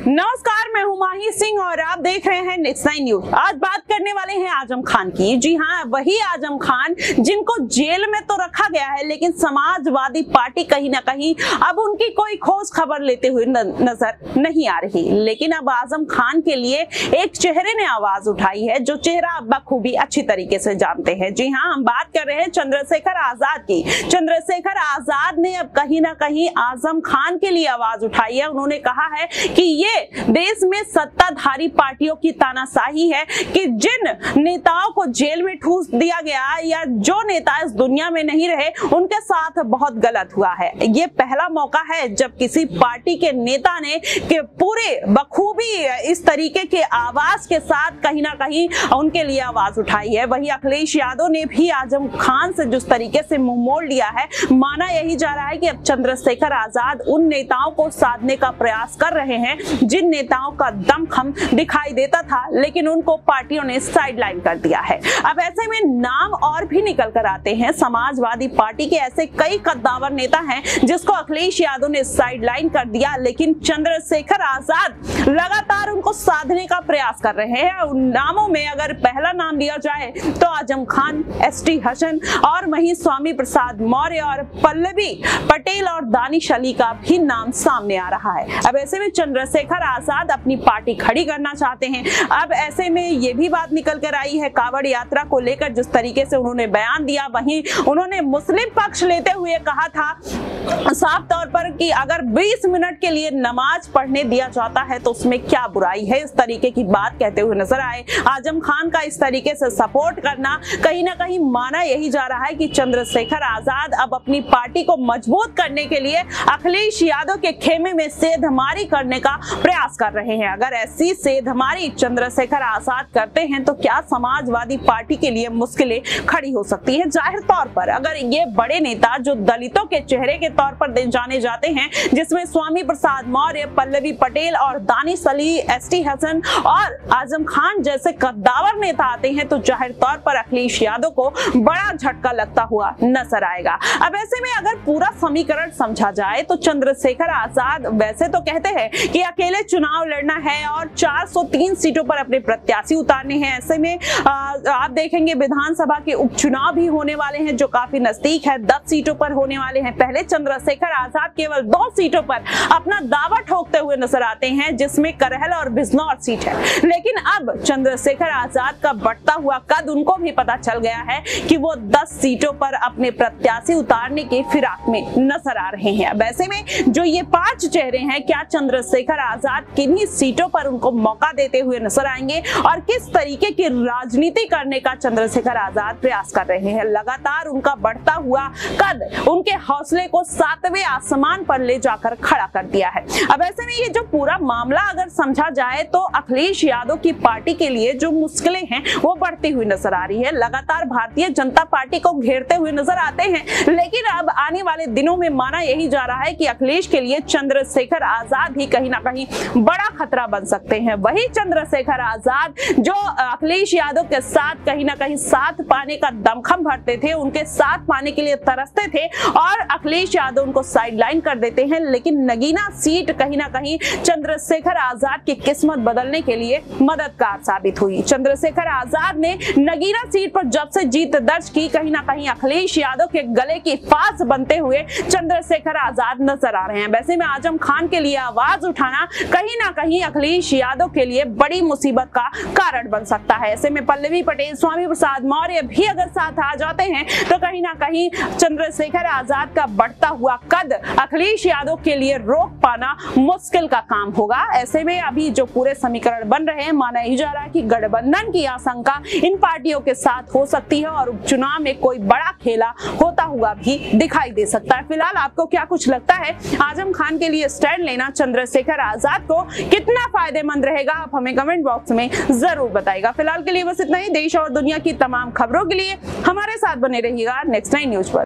नमस्कार, मैं हूं माही सिंह और आप देख रहे हैं नेक्स्ट 9 न्यूज। आज बात करने वाले हैं आजम खान की। जी हां, वही आजम खान जिनको जेल में तो रखा गया है, लेकिन समाजवादी पार्टी कहीं ना कहीं अब उनकी कोई खोज खबर लेते हुए नजर नहीं आ रही। लेकिन अब आजम खान के लिए एक चेहरे ने आवाज उठाई है, जो चेहरा आप बखूबी अच्छी तरीके से जानते हैं। जी हाँ, हम बात कर रहे हैं चंद्रशेखर आजाद की। चंद्रशेखर आजाद ने अब कहीं ना कहीं आजम खान के लिए आवाज उठाई है। उन्होंने कहा है कि ये देश में सत्ताधारी पार्टियों की तानाशाही है कि जिन नेताओं को जेल में ठूस दिया गया या जो नेता इस दुनिया में नहीं रहे, उनके साथ बहुत गलत हुआ है। ये पहला मौका है जब किसी पार्टी के नेता ने कि पूरे बखूबी इस तरीके के आवाज के साथ कहीं ना कहीं उनके लिए आवाज उठाई है। वही अखिलेश यादव ने भी आजम खान से जिस तरीके से मुंह मोड़ लिया है, माना यही जा रहा है कि अब चंद्रशेखर आजाद उन नेताओं को साधने का प्रयास कर रहे हैं जिन नेताओं का दमखम दिखाई देता था, लेकिन उनको पार्टियों ने साइडलाइन कर दिया है। अब ऐसे में नाम और भी निकल कर आते हैं। समाजवादी पार्टी के ऐसे कई कद्दावर नेता हैं जिसको अखिलेश यादव ने साइडलाइन कर दिया, लेकिन चंद्रशेखर आजाद लगातार उनको साधने का प्रयास कर रहे हैं। उन नामों में अगर पहला नाम लिया जाए तो आजम खान, एसटी हसन और वहीं स्वामी प्रसाद मौर्य और पल्लवी पटेल और दानिश अली का भी नाम सामने आ रहा है। अब ऐसे में चंद्रशेखर आजाद अपनी पार्टी खड़ी करना चाहते हैं। अब ऐसे में ये भी बात निकल कर आई है कांवड़ यात्रा को लेकर, जिस तरीके से उन्होंने बयान दिया, वहीं उन्होंने मुस्लिम पक्ष लेते हुए कहा था साफ तौर पर कि अगर 20 मिनट के लिए नमाज पढ़ने दिया जाता है तो उसमें क्या बुराई है। इस तरीके की बात कहते हुए नजर आए। आजम खान का इस तरीके से सपोर्ट करना कहीं ना कहीं माना यही जा रहा है कि चंद्रशेखर आजाद अब अपनी पार्टी को मजबूत करने के लिए अखिलेश यादव के खेमे में सेधमारी करने का प्रयास कर रहे हैं। अगर ऐसी सेधमारी चंद्रशेखर आजाद करते हैं तो क्या समाजवादी पार्टी के लिए मुश्किलें खड़ी हो सकती हैं। जाहिर तौर पर अगर ये बड़े नेता जो दलितों के चेहरे के तौर पर जाने जाते हैं, जिसमें स्वामी प्रसाद मौर्य, पल्लवी पटेल और दानिश अली, एसटी हसन और आजम खान जैसे कद्दावर नेता आते हैं, तो जाहिर तौर पर अखिलेश यादव को बड़ा झटका लगता हुआ नजर आएगा। अब ऐसे में अगर पूरा समीकरण समझा जाए तो चंद्रशेखर आजाद वैसे तो कहते हैं कि अकेले चुनाव लड़ना है और 403 सीटों पर अपने प्रत्याशी उतारने हैं। ऐसे में आप देखेंगे विधानसभा के उपचुनाव भी होने वाले हैं जो काफी नजदीक है, 10 सीटों पर होने वाले हैं। पहले चंद्रशेखर आजाद केवल 2 सीटों पर अपना दावा ठोकते हुए नजर आते हैं, जिसमें करहल और बिजनौर सीट है। लेकिन अब चंद्रशेखर आजाद का बढ़ता हुआ कद उनको भी पता चल गया है कि वो 10 सीटों पर अपने प्रत्याशी उतारने के फिराक में नजर आ रहे हैं। अब ऐसे में जो ये 5 चेहरे हैं, क्या चंद्रशेखर आजाद किन्हीं सीटों पर उनको मौका देते हुए नजर आएंगे और किस तरीके की राजनीति करने का चंद्रशेखर आजाद प्रयास कर रहे हैं। लगातार उनका बढ़ता हुआ कद उनके हौसले को 7वें आसमान पर ले जाकर खड़ा कर दिया है। अब ऐसे में ये जो पूरा मामला अगर समझा जाए तो अखिलेश यादव की पार्टी के लिए जो मुश्किलें हैं वो बढ़ती हुई नजर आ रही है। लगातार भारतीय जनता पार्टी को घेरते हुए नजर आते हैं, लेकिन अब आने वाले दिनों में माना यही जा रहा है कि अखिलेश के लिए चंद्रशेखर आजाद ही कहीं ना कहीं बड़ा खतरा बन सकते हैं। वही चंद्रशेखर आजाद जो अखिलेश यादव के साथ कहीं ना कहीं साथ पाने का दमखम भरते थे, उनके साथ पाने के लिए तरसते थे और अखिलेश यादव उनको साइडलाइन कर देते हैं, लेकिन नगीना सीट कहीं ना कहीं चंद्रशेखर आजाद की किस्मत बदलने के लिए मददगार साबित हुई। चंद्रशेखर आजाद ने नगीना सीट पर जब से जीत दर्ज की, कहीं ना कहीं अखिलेश यादव के गले की फांस बनते हुए चंद्रशेखर आजाद नजर आ रहे हैं। वैसे में आजम खान के लिए आवाज उठाना कहीं ना कहीं अखिलेश यादव के लिए बड़ी मुसीबत का कारण बन सकता है। ऐसे में पल्लवी पटेल, स्वामी प्रसाद मौर्य भी अगर साथ आ जाते हैं तो कहीं ना कहीं चंद्रशेखर आजाद का बढ़ता हुआ कद अखिलेश यादव के लिए रोक पाना मुश्किल का काम होगा। ऐसे में अभी जो पूरे समीकरण बन रहे हैं, माना ही जा रहा है कि गठबंधन की आशंका इन पार्टियों के साथ हो सकती है और उपचुनाव में कोई बड़ा खेला होता हुआ भी दिखाई दे सकता है। फिलहाल आपको क्या कुछ लगता है, आजम खान के लिए स्टैंड लेना चंद्रशेखर आजाद को कितना फायदेमंद रहेगा? आप हमें कमेंट बॉक्स में जरूर बताइएगा। फिलहाल के लिए बस इतना ही। देश और दुनिया की तमाम खबरों के लिए हमारे साथ बने रहिएगा नेक्स्ट 9 न्यूज पर।